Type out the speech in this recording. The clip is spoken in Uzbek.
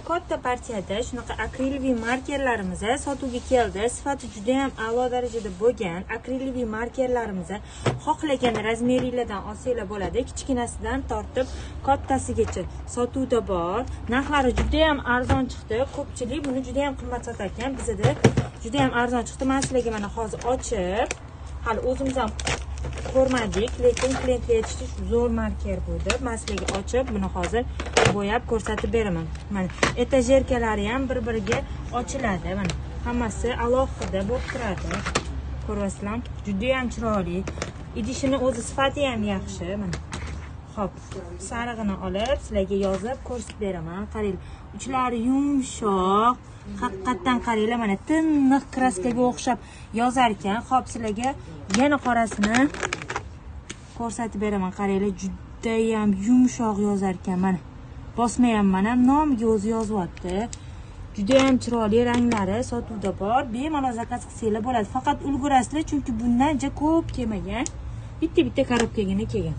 katta partiyada shunaqa akriloviy markerlarimiz sotuvga keldi. Sifati juda ham a'lo darajada bo'lgan akriloviy markerlarimiz xohlagan razmeringlardan olsanglar bo'ladi. Kichkinasidan tortib kattasigacha sotuvda bor. Narxlari juda ham arzon chiqdi. Ko'pchilik buni juda ham qimmat sotar ekan. Bizda juda ham arzon chiqdi. Men sizlarga mana hozir ochib, hali o'zimiz ham ko'rmadik, lekin klientlar aytishdi zo'r marker bo'ldi. Men sizlarga ochib, buni hozir bo'yab ko'rsatib beraman. Mana etajerkalari ham bir-biriga ochiladi. Mana hammasi alohida bo'lib turadi. Ko'ryapsizlar? Juda ham chiroyli. Idishini o'zi sifati ham yaxshi. Mana. Xo'p, sarig'ini olib, sizlarga yozib ko'rsatib beraman. Qarang, uchlari yumshoq. Haqiqatan qaranglar, mana tiniq kraskaga o'xshab yozar ekan. Xo'p, sizlarga yana qorasini ko'rsatib beraman. Qaranglar, juda ham yumshoq yozar ekan. Mana bosma ham mana nomiga o'zi yozyapti. Juda ham chiroyli ranglari sotuvda bor. Bemalol zakaz qilsanglar bo'ladi. Faqat ulgurasizlar, chunki bundan ko'p kelmagan. Bitta-bitta korobkagina kelgan.